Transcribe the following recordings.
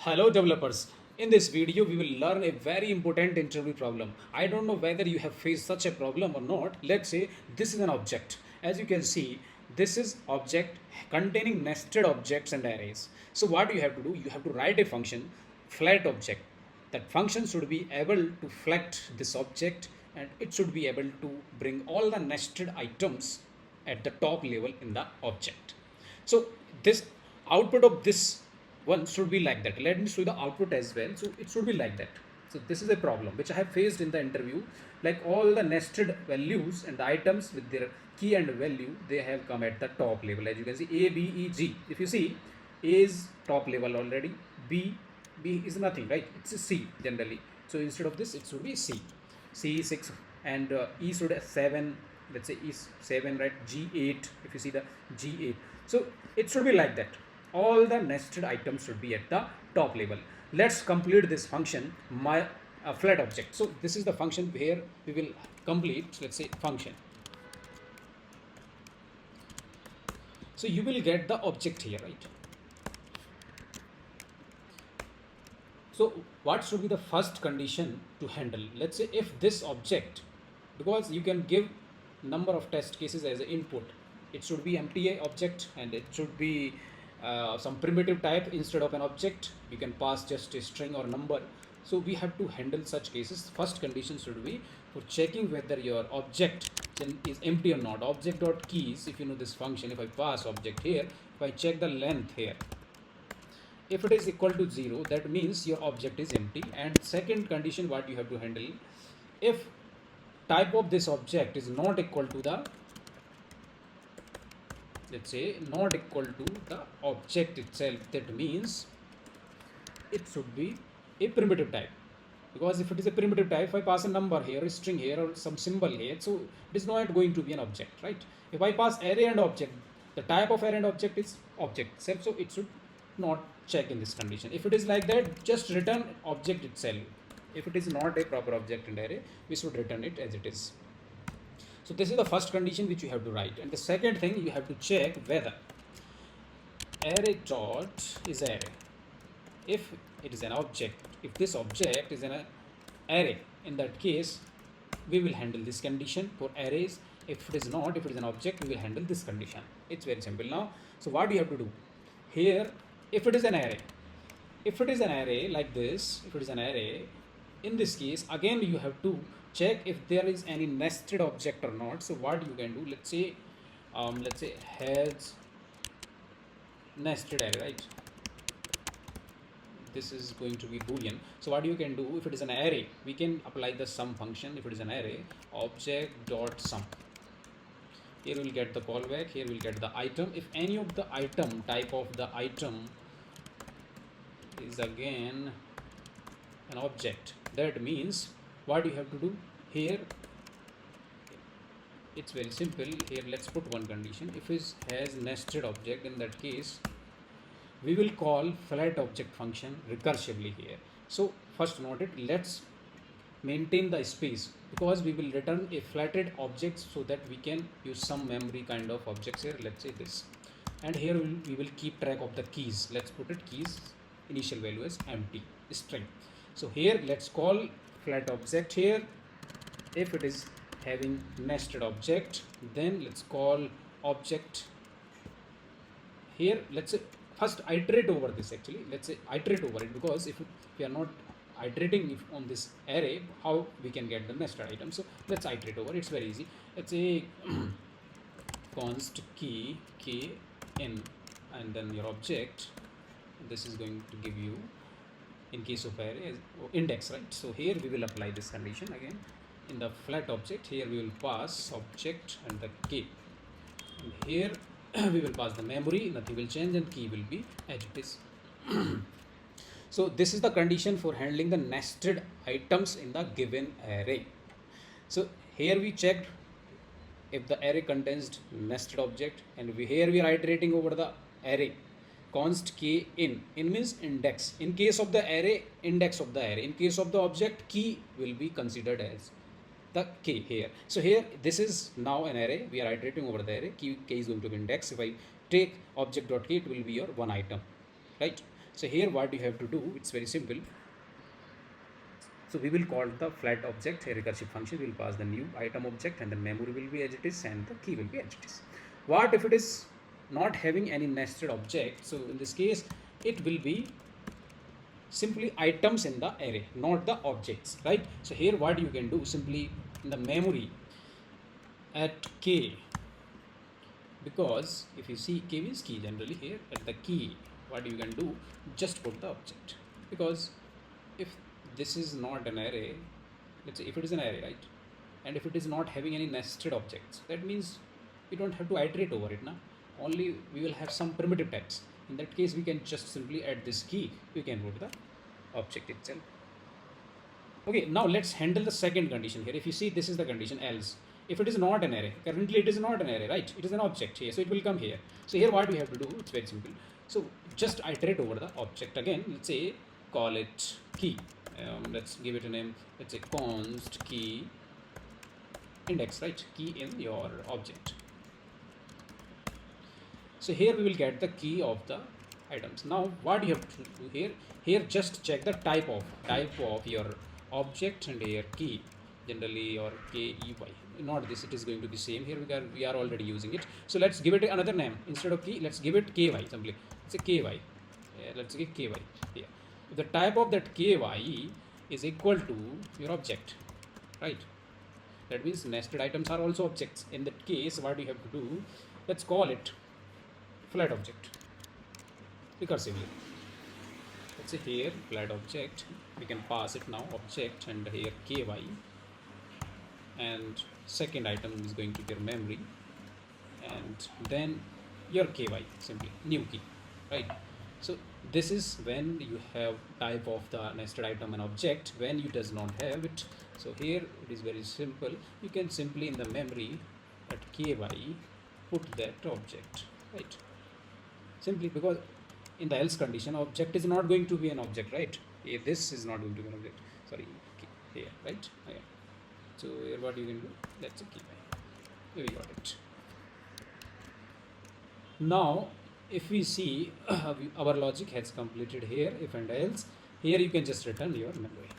Hello developers. In this video we will learn a very important interview problem. I don't know whether you have faced such a problem or not. Let's say this is an object. As you can see, this is object containing nested objects and arrays. So what you have to do, you have to write a function flat object. That function should be able to flat this object and it should be able to bring all the nested items at the top level in the object. So this output of this one should be like that. Let me show the output as well. So it should be like that. So this is a problem which I have faced in the interview. Like all the nested values and the items with their key and value, they have come at the top level. As you can see, A, B, E, G. If you see, A is top level already. B is nothing, right? It's a C generally. So instead of this, it should be C. C 6 and E should have 7. Let's say E is 7, right? G8. If you see the G8, so it should be like that. All the nested items should be at the top level. Let's complete this function, my flat object. So this is the function where we will complete, let's say, function. So you will get the object here, right? So what should be the first condition to handle? Let's say if this object, because you can give number of test cases as an input, it should be empty object and it should be some primitive type instead of an object. You can pass just a string or number. So we have to handle such cases. First condition should be for checking whether your object is empty or not. Object.keys, if you know this function, if I pass object here, if I check the length here, if it is equal to 0, that means your object is empty. And second condition what you have to handle, if type of this object is not equal to the, let's say, not equal to the object itself, that means it should be a primitive type. Because if it is a primitive type, if I pass a number here, a string here, or some symbol here, so it is not going to be an object, right? If I pass array and object, the type of array and object is object itself, so it should not check in this condition. If it is like that, just return object itself. If it is not a proper object and array, we should return it as it is. So this is the first condition which you have to write. And the second thing, you have to check whether array dot is array. If it is an object, if this object is an array, in that case we will handle this condition for arrays. If it is not, if it is an object, we will handle this condition. It's very simple now. So what do you have to do here? If it is an array, if it is an array like this, if it is an array, in this case again you have to check if there is any nested object or not. So what you can do, let's say has nested array, right? This is going to be boolean. So what you can do, if it is an array, we can apply the sum function. If it is an array, object dot sum, here we will get the callback, here we will get the item. If any of the item, type of the item is again an object, that means what you have to do here, it's very simple. Here let's put one condition. If it has nested object, in that case we will call flat object function recursively here. So first note it, let's maintain the space because we will return a flatted object, so that we can use some memory kind of objects here. Let's say this, and here we will keep track of the keys. Let's put it keys initial value as empty string. So here let's call flat object here. If it is having nested object, then let's call object here. Let's say first iterate over this. Actually, let's say iterate over it, because if we are not iterating on this array, how we can get the nested item? So let's iterate over. It's very easy. Let's say const key k in, and then your object, this is going to give you, in case of array, index, right? So here we will apply this condition again in the flat object. Here we will pass object and the k, and here we will pass the memory, nothing will change, and key will be as it is. So this is the condition for handling the nested items in the given array. So here we checked if the array contains nested object, and here we are iterating over the array. Const k in means index. In case of the array, index of the array. In case of the object, key will be considered as the k here. So here this is now an array, we are iterating over the array. K is going to be index. If I take object.k, it will be your one item, right? So here what you have to do, it's very simple. So we will call the flat object a recursive function. We will pass the new item object, and the memory will be as it is and the key will be as it is. What if it is not having any nested object? So in this case it will be simply items in the array, not the objects, right? So here what you can do, simply in the memory at k, because if you see k means key, generally here at the key what you can do, just put the object, because if this is not an array, let's say if it is an array, right, and if it is not having any nested objects, that means we don't have to iterate over it now, only we will have some primitive types. In that case we can just simply add this key, we can put the object itself. Okay, now let's handle the second condition here. If you see, this is the condition else. If it is not an array, currently it is not an array, right, it is an object here, so it will come here. So here what we have to do, it's very simple. So just iterate over the object again. Let's say call it key, let's give it a name, let's say const key index, right, key in your object. So here we will get the key of the items. Now what you have to do here just check the type of your object and your key, generally or key, not this, it is going to be same here because we are already using it. So let's give it another name. Instead of key, let's give it ky simply. It's a ky. Let's give ky here. If the type of that ky is equal to your object, right, that means nested items are also objects. In that case what we have to do, let's call it flat object recursively. Let's say here flat object, we can pass it now object, and here ky, and second item is going to be your memory, and then your ky, simply new key, right? So this is when you have type of the nested item and object. When you does not have it, so here it is very simple, you can simply in the memory at ky put that object, right, simply because in the else condition object is not going to be an object, right? This is not going to be an object, sorry, here, right? Okay. So here what you can do, let's keep it. We got it. Now if we see our logic has completed here, if and else, here you can just return your memory.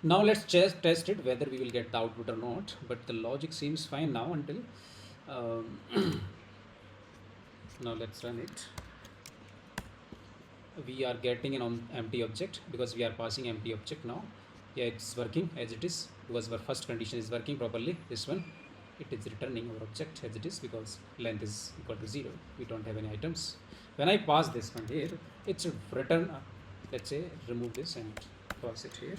Now let's just test it whether we will get the output or not, but the logic seems fine now until now let's run it. We are getting an empty object because we are passing empty object now. Yeah, it's working as it is because our first condition is working properly. This one, it is returning our object as it is because length is equal to 0. We don't have any items. When I pass this one here, it should return, let's say remove this and pass it here.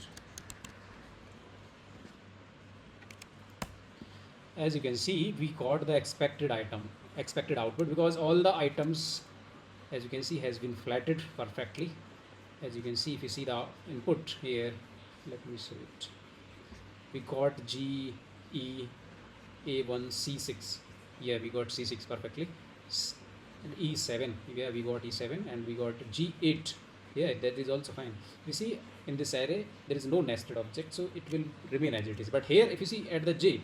As you can see, we got the expected output because all the items, as you can see, has been flatted perfectly. As you can see, if you see the input here, let me show it. We got G, E, A1, C6. Yeah, we got C6 perfectly. And E7, yeah, we got E7, and we got G8. Yeah, that is also fine. You see, in this array, there is no nested object, so it will remain as it is. But here, if you see at the J,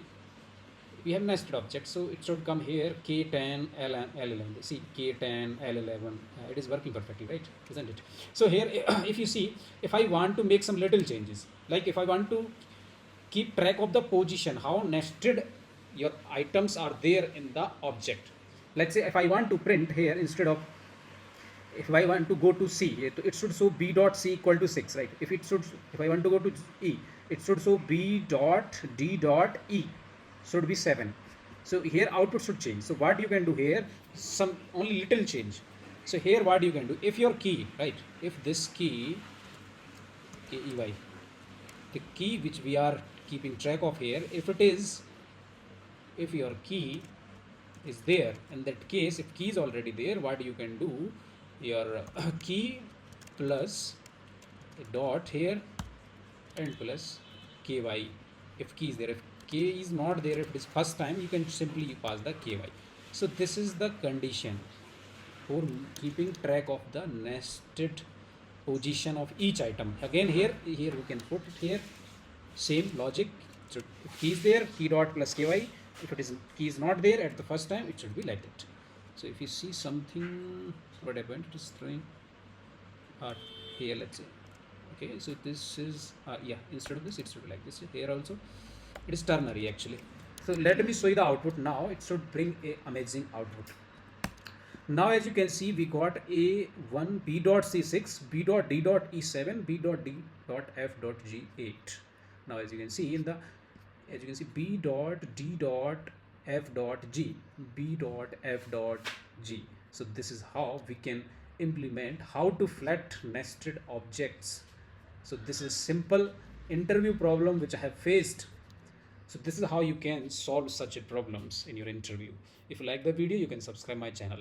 we have nested objects, so it should come here K10, L11. See, K10, L11, it is working perfectly, right? Isn't it? So here, if you see, if I want to make some little changes, like if I want to keep track of the position, how nested your items are there in the object. Let's say if I want to print here, instead of, if I want to go to C, it should show B dot C equal to 6, right? If I want to go to E, it should show B dot D dot E should be 7. So here output should change. So what you can do here, some only little change. So here what you can do, if your key, right, if this key, KEY, the key which we are keeping track of here, if your key is there, in that case, if key is already there, what you can do, your key plus a dot here and plus KY, if key is there. If K is not there, if it is first time, you can simply pass the KY. So this is the condition for keeping track of the nested position of each item. Again here we can put it here, same logic. So if key is there, key dot plus KY. If it is key is not there at the first time, it should be like that. So if you see something, what happened, it is throwing here, let's say. Okay, so this is yeah, instead of this it should be like this. Here also it is ternary actually. So let me show you the output now. It should bring a amazing output. Now as you can see, we got a1 b dot c6, b dot d dot e7, b dot d dot f dot g8. Now as you can see in the, as you can see, b dot d dot f dot g, b dot f dot g. So this is how we can implement how to flat nested objects. So this is simple interview problem which I have faced. So this is how you can solve such a problems in your interview. If you like the video, you can subscribe my channel.